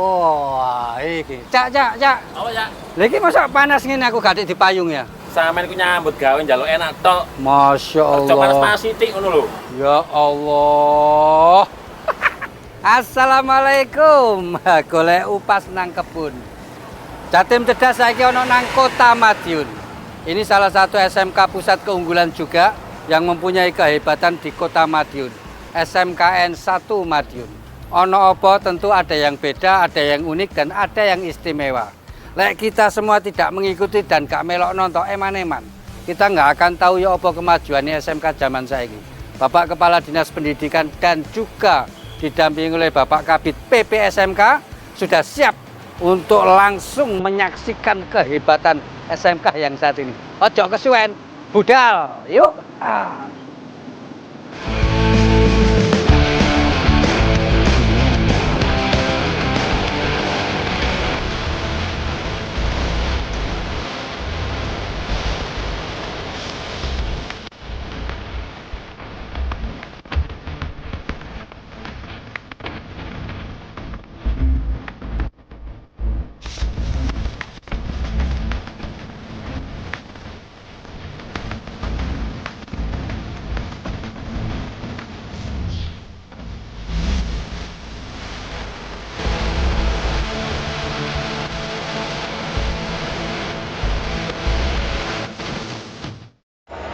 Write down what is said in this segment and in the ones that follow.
Wah, iki. Cak. Apa ya? Lha iki mosok panas ngene aku gak di payung ya. Sampeyan iku nyambut gawe njaluk enak tok. Masya Aja Allah. panas-panas sithik ngono lho. Ya Allah. Assalamualaikum. Golek upas nang kebun. Jatim Cerdas saiki ono nang Kota Madiun. Ini salah satu SMK pusat keunggulan juga yang mempunyai kehebatan di Kota Madiun. SMKN 1 Madiun. Ono apa tentu ada yang beda, ada yang unik dan ada yang istimewa. Lek kita semua tidak mengikuti dan gak melok nonton eman-eman, kita nggak akan tahu ya apa kemajuannya SMK zaman saiki. Bapak Kepala Dinas Pendidikan dan juga didampingi oleh Bapak Kabid PPSMK sudah siap untuk langsung menyaksikan kehebatan SMK yang saat ini. Ojo kesuwen, budal, yuk.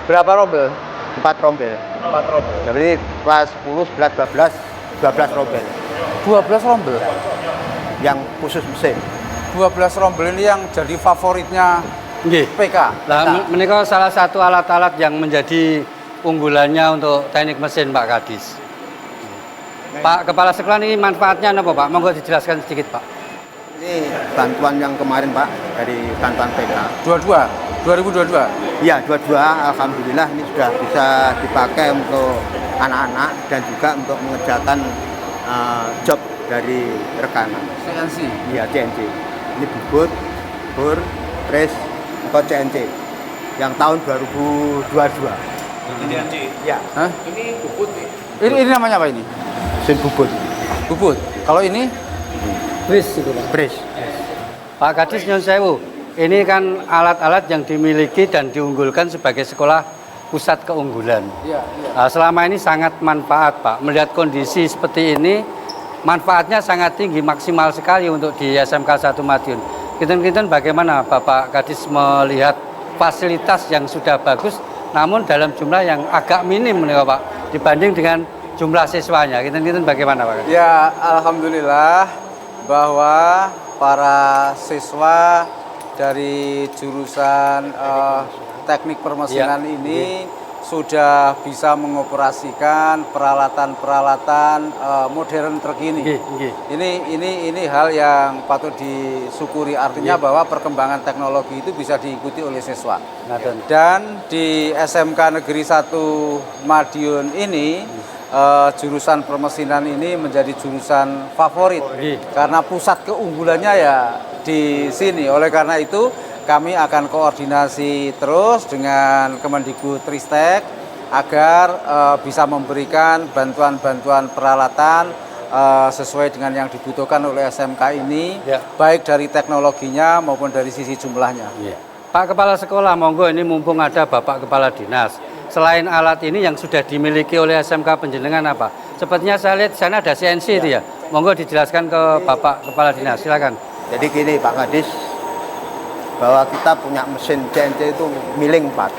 Berapa rombel? 4 rombel. 4 rombel. Jadi kelas 10, 11, 12 rombel. 12 rombel. Yang khusus mesin. 12 rombel ini yang jadi favoritnya Nggih. PK. Lah menika salah satu alat-alat yang menjadi unggulannya untuk teknik mesin Pak Kadis. Pak Kepala Sekolah ini manfaatnya apa Pak? Monggo dijelaskan sedikit Pak. Ini bantuan yang kemarin Pak dari bantuan PK. 2022. Iya, 22 alhamdulillah ini sudah bisa dipakai untuk anak-anak dan juga untuk mengerjakan job dari rekanan. CNC. Iya, CNC. Ini bubut, bur, trace, atau CNC yang tahun 2022. Ini CNC. Iya. Hah? Ini bubut nih. Ini namanya apa ini? Mesin bubut. Bubut. Kalau ini Bris itu Pak. Brace. Pak Kadis nyun sewu. Ini kan alat-alat yang dimiliki dan diunggulkan sebagai sekolah pusat keunggulan. Iya. Nah, selama ini sangat manfaat Pak. Melihat kondisi seperti ini, manfaatnya sangat tinggi, maksimal sekali untuk di SMK 1 Madiun. Kinten-kinten bagaimana Bapak Kadis melihat fasilitas yang sudah bagus, namun dalam jumlah yang agak minim nih Pak, dibanding dengan jumlah siswanya. Kinten-kinten bagaimana Pak Kadis? Ya, alhamdulillah bahwa para siswa dari jurusan teknik permesinan ini sudah bisa mengoperasikan peralatan-peralatan modern terkini. Ini hal yang patut disyukuri, artinya bahwa perkembangan teknologi itu bisa diikuti oleh siswa. Dan di SMK Negeri 1 Madiun ini jurusan permesinan ini menjadi jurusan favorit karena pusat keunggulannya ya di sini. Oleh karena itu kami akan koordinasi terus dengan Kemendikbudristek agar bisa memberikan bantuan-bantuan peralatan sesuai dengan yang dibutuhkan oleh SMK ini, baik dari teknologinya maupun dari sisi jumlahnya. Pak Kepala Sekolah, monggo ini mumpung ada Bapak Kepala Dinas. Selain alat ini yang sudah dimiliki oleh SMK penjenengan apa? Sepertinya saya lihat di sana ada CNC itu ya. Monggo dijelaskan ke Bapak Kepala Dinas, silakan. Jadi gini Pak Kadis, bahwa kita punya mesin CNC itu milling 4,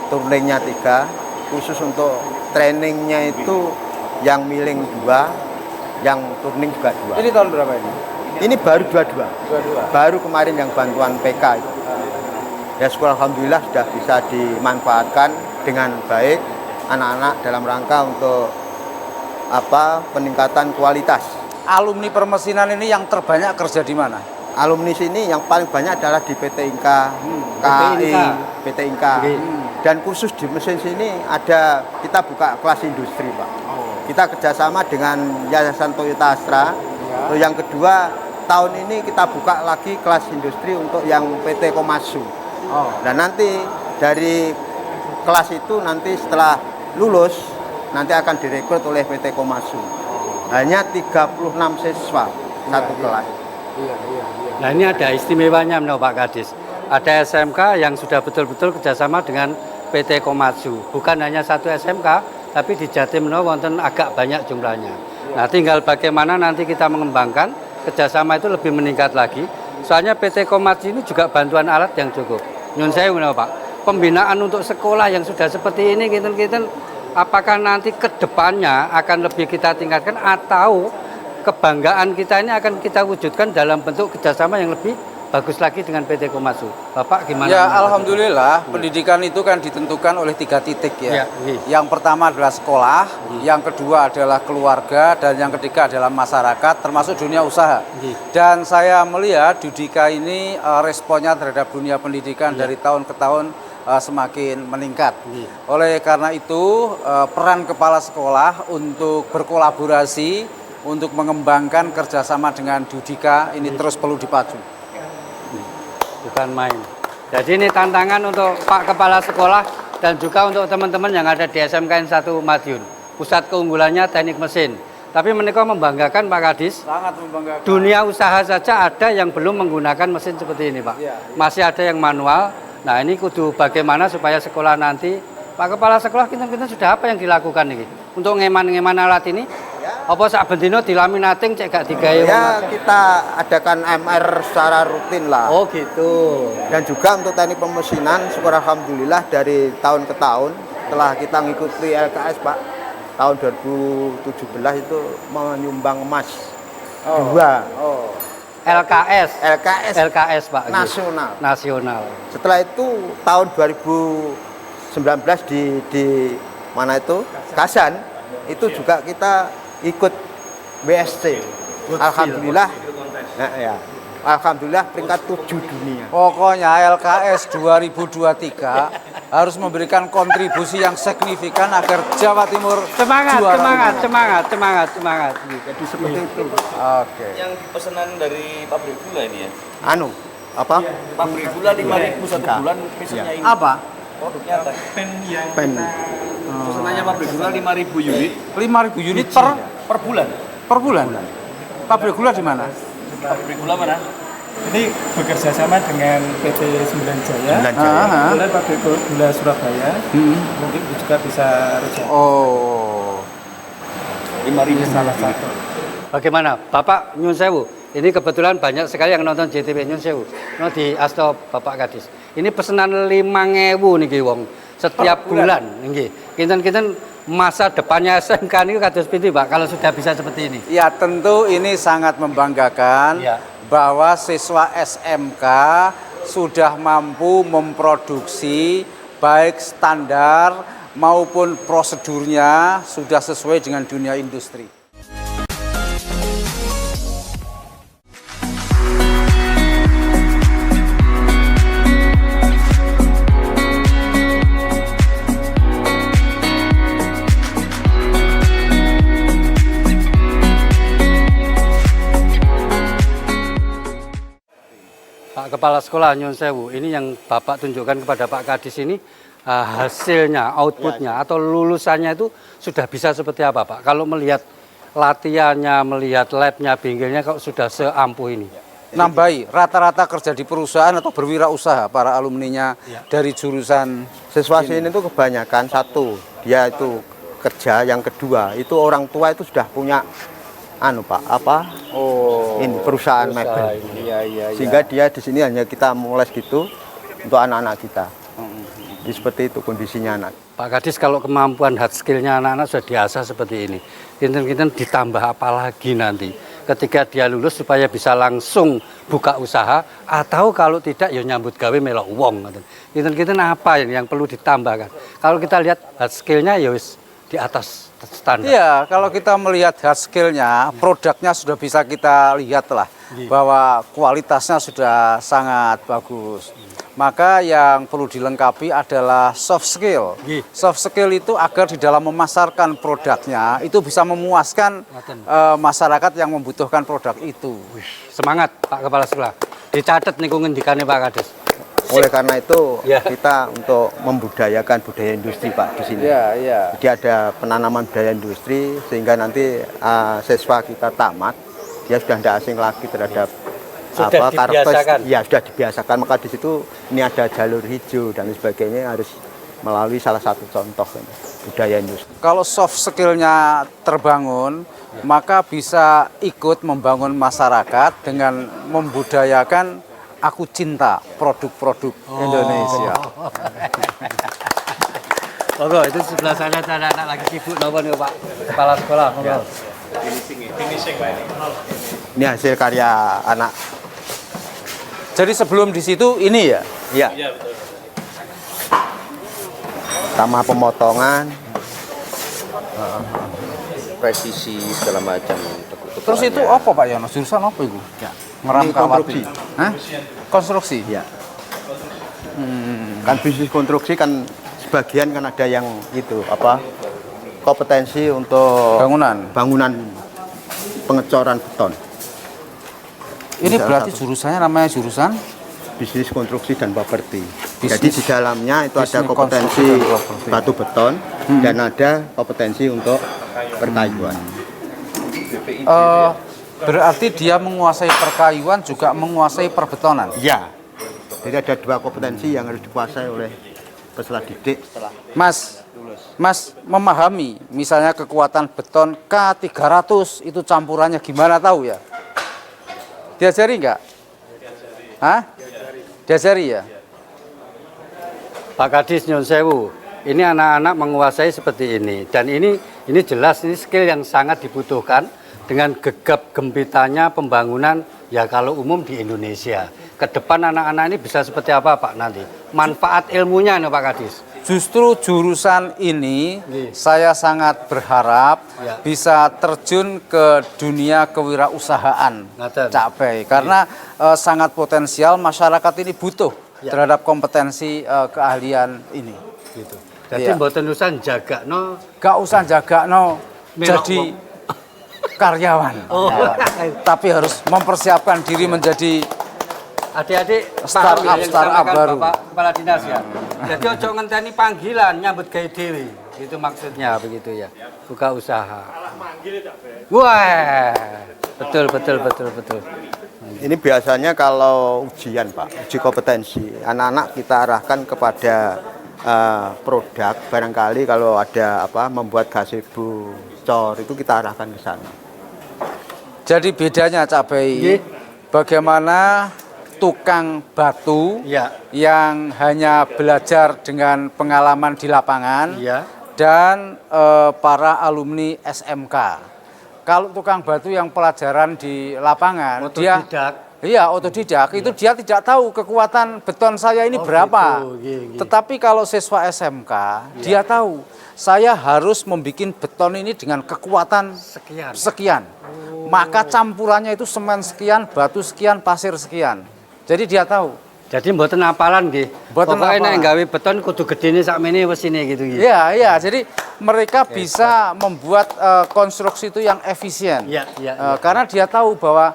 turningnya 3, khusus untuk trainingnya itu yang milling 2, yang turning juga 2. Ini tahun berapa ini? Ini baru 22. Baru kemarin yang bantuan PK itu. Ya sekolah alhamdulillah sudah bisa dimanfaatkan dengan baik anak-anak dalam rangka untuk peningkatan kualitas. Alumni permesinan ini yang terbanyak kerja di mana? Alumni sini yang paling banyak adalah di PT Inka, KAI, PT Inka. Dan khusus di mesin sini ada, kita buka kelas industri Pak. Kita kerjasama dengan Yayasan Toyota Astra. Terus yang kedua, tahun ini kita buka lagi kelas industri untuk yang PT Komatsu. Dan nanti dari kelas itu nanti setelah lulus nanti akan direkrut oleh PT Komatsu. Hanya 36 siswa satu kelas. Nah ini ada istimewanya menurut Pak Kadis. Ada SMK yang sudah betul-betul kerjasama dengan PT Komatsu. Bukan hanya satu SMK, tapi di Jatim wonten agak banyak jumlahnya. Nah tinggal bagaimana nanti kita mengembangkan kerjasama itu lebih meningkat lagi. Soalnya PT Komatsu ini juga bantuan alat yang cukup. Nyun sewu Pak, pembinaan untuk sekolah yang sudah seperti ini, kinten-kinten, apakah nanti ke depannya akan lebih kita tingkatkan atau kebanggaan kita ini akan kita wujudkan dalam bentuk kerjasama yang lebih bagus lagi dengan PT Komatsu. Bapak gimana? Ya alhamdulillah pendidikan itu kan ditentukan oleh 3 titik ya. Yang pertama adalah sekolah, yang kedua adalah keluarga, dan yang ketiga adalah masyarakat termasuk dunia usaha. Dan saya melihat Dudika ini responnya terhadap dunia pendidikan dari tahun ke tahun semakin meningkat. Oleh karena itu peran kepala sekolah untuk berkolaborasi untuk mengembangkan kerjasama dengan Dudika ini terus perlu dipacu. Bukan main. Jadi ini tantangan untuk Pak Kepala Sekolah dan juga untuk teman-teman yang ada di SMKN 1 Madiun. Pusat keunggulannya teknik mesin. Tapi mereka membanggakan Pak Kadis. Sangat membanggakan. Dunia usaha saja ada yang belum menggunakan mesin seperti ini Pak. Masih ada yang manual. Nah ini kudu bagaimana supaya sekolah nanti, Pak Kepala Sekolah kita sudah apa yang dilakukan ini? Untuk ngeman-ngeman alat ini? Apa sak bendino dilaminating cek gak digawe? Ya kita adakan MR secara rutin lah. Oh gitu. Dan juga untuk teknik pemesinan, syukur alhamdulillah dari tahun ke tahun setelah kita mengikuti LKS Pak, tahun 2017 itu menyumbang emas 2. LKS Pak. Nasional. Setelah itu tahun 2019 di mana itu? Kasan itu juga kita ikut BSC. Alhamdulillah. Nah, ya. Alhamdulillah peringkat 7 dunia. Pokoknya LKS 2023 harus memberikan kontribusi yang signifikan agar Jawa Timur Semangat. Jadi seperti itu. Oke. Yang pesanan dari pabrik gula ini ya? Apa? Pabrik gula 5.000 satu bulan pesannya ini. Apa? Produknya apa? Pen. Pesanannya pabrik gula 5.000 unit 5.000 unit per bulan. per bulan. Pabrik gula di mana? Pabrik gula mana? Ini bekerja sama dengan PT Sembilan Jaya, kemudian pabrik gula Surabaya, mungkin juga bisa rezeki. Oh. 5.000 Salah satu. Bagaimana Bapak Nyun Sewu? Ini kebetulan banyak sekali yang nonton JTV Nyun Sewu. Di Asto Bapak Kadis. Ini pesanan 5.000 niki wong setiap bulan nggih. Kinten-kinten masa depannya SMK ini kados pintu Pak kalau sudah bisa seperti ini. Ya tentu ini sangat membanggakan bahwa siswa SMK sudah mampu memproduksi baik standar maupun prosedurnya sudah sesuai dengan dunia industri. Pak Kepala Sekolah Nyun Sewu, ini yang Bapak tunjukkan kepada Pak Kadis ini hasilnya, outputnya atau lulusannya itu sudah bisa seperti apa Pak? Kalau melihat latihannya, melihat labnya, bingkilnya kok sudah seampuh ini? Nambahi rata-rata kerja di perusahaan atau berwirausaha para alumninya dari jurusan Siswa sini itu kebanyakan satu, dia itu kerja, yang kedua itu orang tua itu sudah punya ini perusahaan mebel. Sehingga dia di sini hanya kita moles gitu untuk anak-anak kita. Jadi seperti itu kondisinya anak. Pak Kadis kalau kemampuan hard skill-nya anak-anak sudah diasah seperti ini, kinten-kinten ditambah apa lagi nanti ketika dia lulus supaya bisa langsung buka usaha atau kalau tidak ya nyambut gawe melok wong. Kinten-kinten apa yang perlu ditambahkan? Kalau kita lihat hard skill-nya ya wis di atas standar. Iya, kalau kita melihat hard skill-nya, produknya sudah bisa kita lihat lah bahwa kualitasnya sudah sangat bagus. Maka yang perlu dilengkapi adalah soft skill. Soft skill itu agar di dalam memasarkan produknya itu bisa memuaskan masyarakat yang membutuhkan produk itu. Semangat Pak Kepala Sekolah. Dicatat nih ngendikane Pak Kadis. Oleh karena itu kita untuk membudayakan budaya industri Pak di sini. Jadi ada penanaman budaya industri sehingga nanti siswa kita tamat dia sudah tidak asing lagi terhadap Sudah dibiasakan. ya sudah dibiasakan. Maka di situ ini ada jalur hijau dan sebagainya harus melalui salah satu contoh budaya industri. Kalau soft skill-nya terbangun, maka bisa ikut membangun masyarakat dengan membudayakan aku cinta produk-produk Indonesia. Monggo, itu sebelah sana ada anak lagi sibuk nonton nih Pak Kepala Sekolah. Monggo. Ini hasil karya anak. Jadi sebelum di situ ini ya? Iya. Sama pemotongan, Presisi segala macam. Terus itu apa Pak Yono? Jurusan apa itu? Ya. Merangkawati. Hah? Konstruksi. ya. Kan bisnis konstruksi kan sebagian kan ada yang itu apa kompetensi untuk bangunan pengecoran beton. Ini berarti jurusannya namanya jurusan Bisnis konstruksi dan properti. Bisnis- Jadi di dalamnya itu ada bisnis kompetensi konstruksi dan properti. batu beton dan ada kompetensi untuk perkayuan. berarti dia menguasai perkayuan juga menguasai perbetonan. Ya. Jadi ada dua kompetensi yang harus dikuasai oleh peserta didik. Mas memahami misalnya kekuatan beton K300 itu campurannya gimana tahu ya? Diajari nggak? Hah? Diajari ya? Pak Kadis Nyun Sewu, ini anak-anak menguasai seperti ini dan ini jelas ini skill yang sangat dibutuhkan dengan gegap gempitanya pembangunan ya kalau umum di Indonesia. Ke depan anak-anak ini bisa seperti apa Pak nanti? Manfaat ilmunya nih Pak Kadis. Justru jurusan ini saya sangat berharap Ya. bisa terjun ke dunia kewirausahaan Ngaten. Cak Bay karena sangat potensial masyarakat ini butuh Ya. terhadap kompetensi keahlian ini. Gitu. Jadi Iya. mboten usah jaga no. Gak usah jaga no Melok jadi karyawan. Oh. Tapi harus mempersiapkan diri menjadi Adik-adik Startup, paham ya yang startup disampaikan baru. Bapak Kepala Dinas ya. Jadi ojo ngenteni panggilan nyambut gawe dhewe. Itu maksudnya begitu ya. Buka usaha. Wah. Betul. Ini biasanya kalau ujian Pak, uji kompetensi, anak-anak kita arahkan kepada produk. Barangkali kalau ada membuat gazebo, cor, itu kita arahkan ke sana. Jadi bedanya Cak Bay, Nggih. bagaimana tukang batu Iya. yang hanya belajar dengan pengalaman di lapangan Iya. dan para alumni SMK. Kalau tukang batu yang pelajaran di lapangan, Otodidak. otodidak, itu dia tidak tahu kekuatan beton saya ini berapa. gitu. Nggih. Tetapi kalau siswa SMK, dia tahu saya harus membuat beton ini dengan kekuatan sekian. Maka campurannya itu semen sekian, batu sekian, pasir sekian. Jadi dia tahu. Jadi mboten apalan nggih. Mboten Pokoke apalan. nek gawe beton kudu gedene sakmene wis ini gitu nggih. Iya. Jadi mereka bisa membuat konstruksi itu yang efisien. Iya. Karena dia tahu bahwa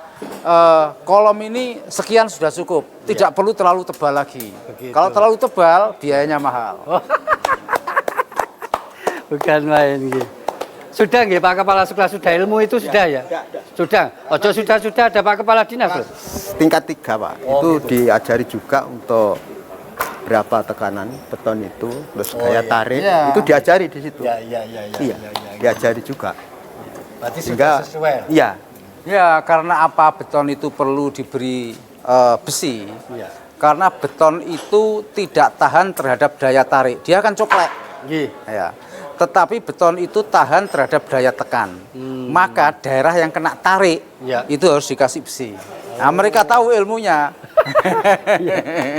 kolom ini sekian sudah cukup. Tidak perlu terlalu tebal lagi. Begitu. Kalau terlalu tebal, biayanya mahal. Bukan main nggih. Sudah nggih Pak Kepala Sekolah, sudah ilmu itu sudah ya? Sudah. Ojo sudah ada Pak Kepala Dinas loh. Tingkat 3 Pak, itu diajari juga untuk berapa tekanan beton itu, terus gaya tarik, Iya. itu diajari di situ. Iya. Iya, diajari juga. Berarti Sehingga, sudah sesuai. iya, Ya, karena apa beton itu perlu diberi besi? Iya. Karena beton itu tidak tahan terhadap daya tarik. Dia akan coklek. Nggih. Ya. Tetapi beton itu tahan terhadap daya tekan. Maka daerah yang kena tarik Ya. itu harus dikasih besi. Nah, mereka tahu ilmunya.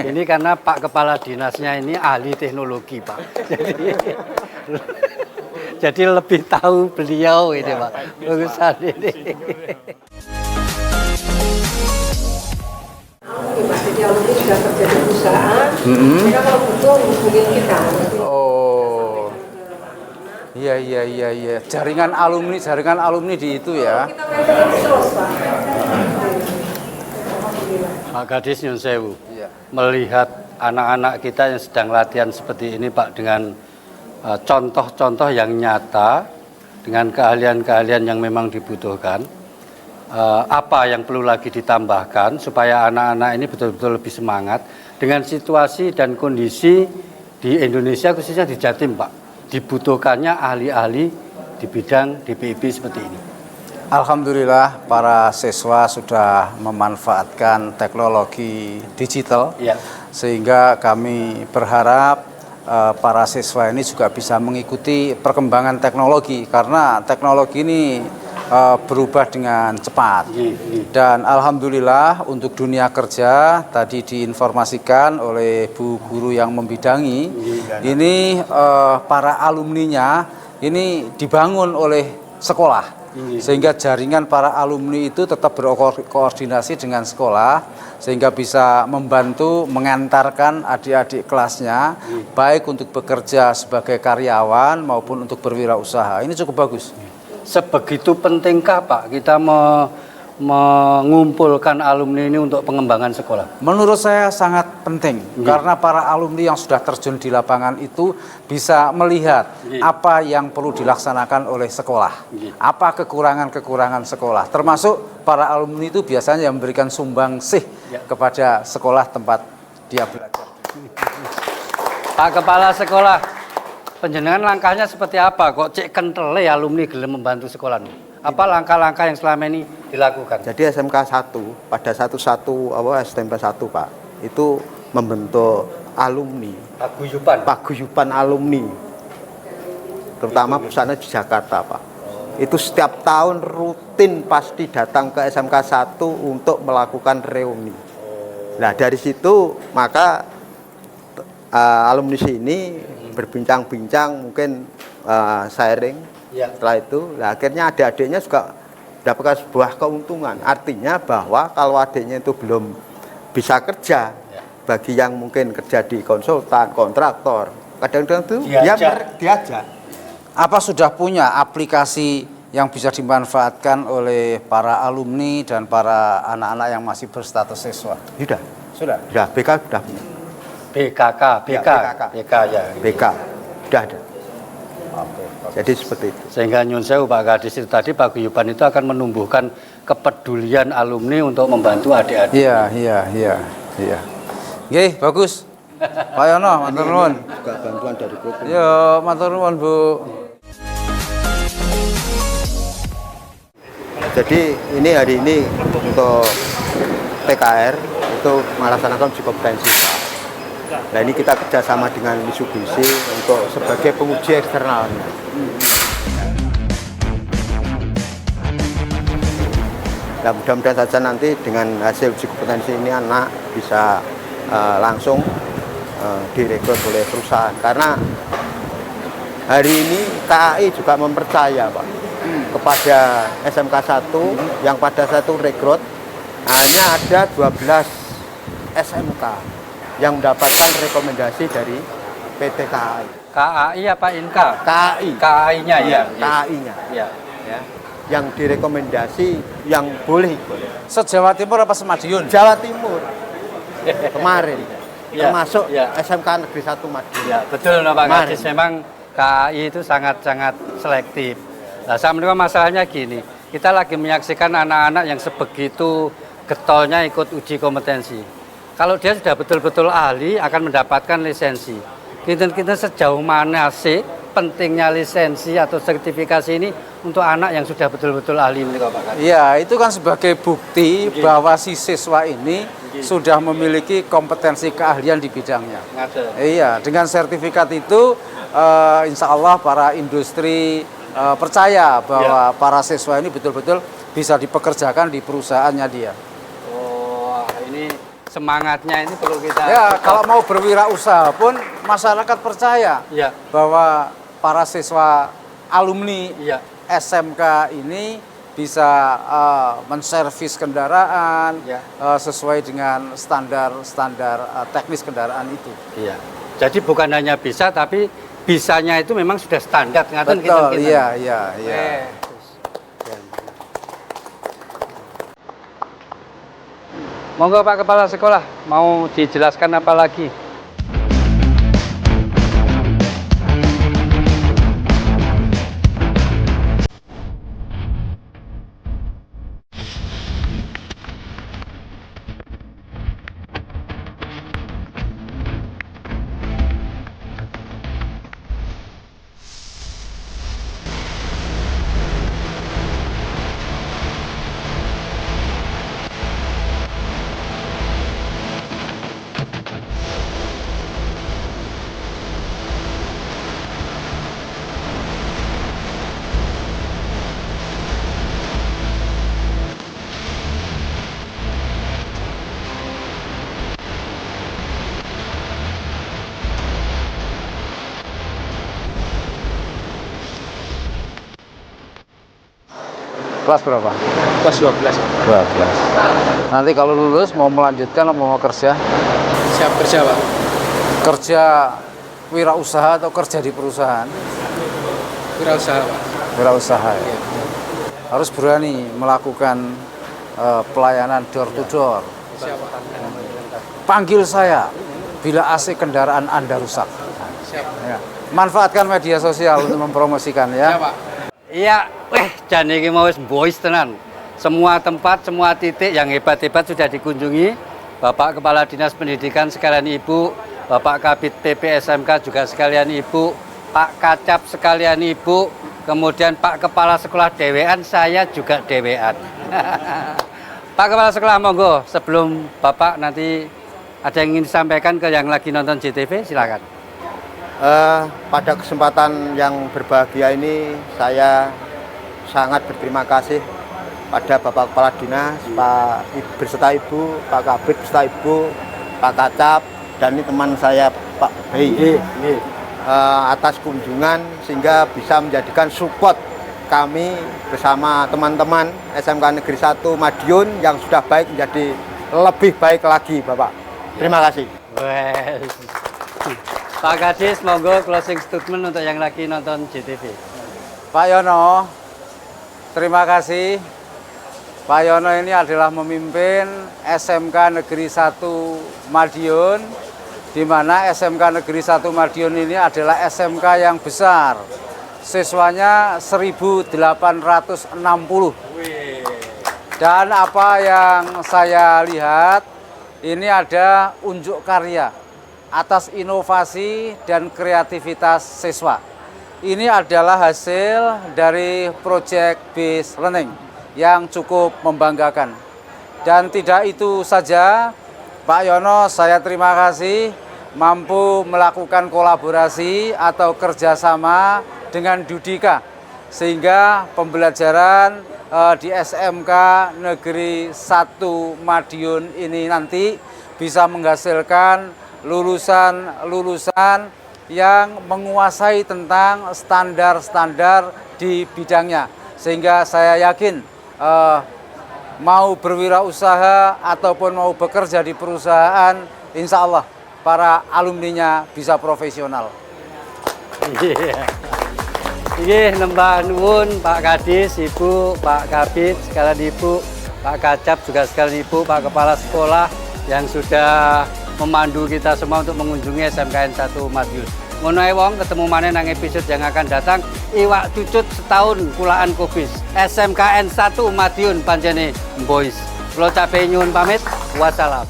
Ini karena Pak Kepala Dinasnya ini ahli teknologi Pak. Jadi lebih tahu beliau ini Pak urusan ini. Mas, jadi alumni sudah kerja di perusahaan, mereka kalau butuh hubungin kita. Oh. Iya. Jaringan alumni di itu ya. Kita maintenance terus, Pak. Pak Kadis Nyun Sewu, Iya. melihat anak-anak kita yang sedang latihan seperti ini Pak dengan contoh-contoh yang nyata dengan keahlian-keahlian yang memang dibutuhkan. apa yang perlu lagi ditambahkan supaya anak-anak ini betul-betul lebih semangat dengan situasi dan kondisi di Indonesia khususnya di Jatim, Pak. Dibutuhkannya ahli-ahli di bidang DPIB seperti ini. Alhamdulillah para siswa sudah memanfaatkan teknologi digital, Ya. sehingga kami berharap para siswa ini juga bisa mengikuti perkembangan teknologi, karena teknologi ini berubah dengan cepat. Dan alhamdulillah untuk dunia kerja tadi diinformasikan oleh Bu Guru yang membidangi, ini para alumninya ini dibangun oleh sekolah. Sehingga jaringan para alumni itu tetap berkoordinasi dengan sekolah, sehingga bisa membantu mengantarkan adik-adik kelasnya, baik untuk bekerja sebagai karyawan maupun untuk berwirausaha. Ini cukup bagus. Sebegitu pentingkah Pak kita mengumpulkan alumni ini untuk pengembangan sekolah? Menurut saya sangat penting, karena para alumni yang sudah terjun di lapangan itu bisa melihat apa yang perlu dilaksanakan oleh sekolah, apa kekurangan-kekurangan sekolah, termasuk para alumni itu biasanya memberikan sumbangsih kepada sekolah tempat dia belajar. Pak Kepala Sekolah, penjenengan langkahnya seperti apa? Kok cek kentele alumni gelem membantu sekolah? Apa langkah-langkah yang selama ini dilakukan? Jadi SMK 1 pada STMP 1 Pak, itu membentuk alumni, paguyuban alumni, terutama pusatnya di Jakarta Pak. Itu setiap tahun rutin pasti datang ke SMK 1 untuk melakukan reuni. Nah dari situ maka alumni sini berbincang-bincang, mungkin sharing. Setelah itu, akhirnya adik-adiknya juga mendapatkan sebuah keuntungan. Artinya bahwa kalau adiknya itu belum bisa kerja, bagi yang mungkin kerja di konsultan, kontraktor, kadang-kadang itu diajak. Apa sudah punya aplikasi yang bisa dimanfaatkan oleh para alumni dan para anak-anak yang masih berstatus siswa? Sudah. Sudah. Sudah, BK sudah punya. BK ya. BK sudah ada. Jadi seperti itu. Sehingga nyun sewu Pak Kadis itu tadi paguyuban itu akan menumbuhkan kepedulian alumni untuk membantu adik-adik. Iya. Nggih, bagus. Pak Yono, matur nuwun. Juga bantuan dari program. Yo, matur nuwun, Bu. Jadi ini hari ini untuk TKR itu melaksanakan uji kompetensi. Nah ini kita kerjasama dengan Mitsubishi untuk sebagai penguji eksternalnya. Nah mudah-mudahan saja nanti dengan hasil uji kompetensi ini anak bisa langsung direkrut oleh perusahaan. Karena hari ini KAI juga mempercaya Pak kepada SMK 1 yang pada satu rekrut hanya ada 12 SMK yang mendapatkan rekomendasi dari PT KAI. KAI apa INKA? KAI. KAI-nya ya. KAI-nya. Ya. Ya. Yang direkomendasi yang boleh ikut. Se-Jawa Timur apa Semadiun? Jawa Timur. Kemarin. Ya, Termasuk ya. SMK Negeri 1 Madiun. Ya, betul Pak Kemarin. Kadis, memang KAI itu sangat-sangat selektif. Nah, sama masalahnya gini, kita lagi menyaksikan anak-anak yang sebegitu getolnya ikut uji kompetensi. Kalau dia sudah betul-betul ahli akan mendapatkan lisensi. Kita sejauh mana sih pentingnya lisensi atau sertifikasi ini untuk anak yang sudah betul-betul ahli ini Pak Kadis? Iya, itu kan sebagai bukti bahwa si siswa ini sudah memiliki kompetensi keahlian di bidangnya. Iya, dengan sertifikat itu insya Allah para industri percaya bahwa para siswa ini betul-betul bisa dipekerjakan di perusahaannya dia. Oh, ini semangatnya ini perlu kita... Ya, kalau mau berwirausaha pun masyarakat percaya bahwa para siswa alumni SMK ini bisa menservis kendaraan sesuai dengan standar teknis kendaraan itu. Iya. Jadi bukan hanya bisa, tapi bisanya itu memang sudah standar. Betul, iya. Monggo Pak Kepala Sekolah, mau dijelaskan apa lagi? Kelas berapa? Kelas 12. 12. Nanti kalau lulus mau melanjutkan atau mau kerja? Siap kerja, Pak. Kerja wirausaha atau kerja di perusahaan? Wirausaha, Pak. Wirausaha ya. Harus berani melakukan pelayanan door to door. Siap, Pak. Panggil saya bila AC kendaraan Anda rusak. Siap. Ya. Manfaatkan media sosial untuk mempromosikan ya. Siap, Pak. Iya, jan iki mau wis boys tenan. Semua tempat, semua titik yang hebat-hebat sudah dikunjungi. Bapak Kepala Dinas Pendidikan sekalian Ibu, Bapak Kabid PP SMK juga sekalian Ibu, Pak Kacap sekalian Ibu, kemudian Pak Kepala Sekolah dewean, saya juga dewean. Pak Kepala Sekolah, monggo sebelum Bapak nanti ada yang ingin disampaikan ke yang lagi nonton JTV, silakan. Pada kesempatan yang berbahagia ini saya sangat berterima kasih pada Bapak Kepala Dinas, Pak beserta Ibu, Pak Kabid beserta Ibu, Pak Kacap, dan ini teman saya Pak Bey atas kunjungan sehingga bisa menjadikan support kami bersama teman-teman SMK Negeri 1 Madiun yang sudah baik menjadi lebih baik lagi, Bapak. Terima kasih. Wes. Pak Kadis, monggo closing statement untuk yang lagi nonton JTV. Pak Yono, terima kasih. Pak Yono ini adalah memimpin SMK Negeri 1 Madiun, di mana SMK Negeri 1 Madiun ini adalah SMK yang besar. Siswanya 1.860. Dan apa yang saya lihat, ini ada unjuk karya atas inovasi dan kreativitas siswa. Ini adalah hasil dari project based learning yang cukup membanggakan. Dan tidak itu saja, Pak Yono, saya terima kasih mampu melakukan kolaborasi atau kerjasama dengan Dudika, sehingga pembelajaran di SMK Negeri 1 Madiun ini nanti bisa menghasilkan lulusan-lulusan yang menguasai tentang standar-standar di bidangnya, sehingga saya yakin mau berwirausaha ataupun mau bekerja di perusahaan, insya Allah para alumninya bisa profesional. Iya, nembah nuwun Pak Kadis, Ibu, Pak Kabid, sekalian Ibu, Pak Kacap juga sekalian Ibu, Pak Kepala Sekolah yang sudah memandu kita semua untuk mengunjungi SMKN 1 Madiun. Ngono ae wong, ketemu maneh nang episode yang akan datang. Iwak cucut setahun kulaan kubis. SMKN 1 Madiun pancene boys. Kula cabe nyuwun pamit. Wassalam.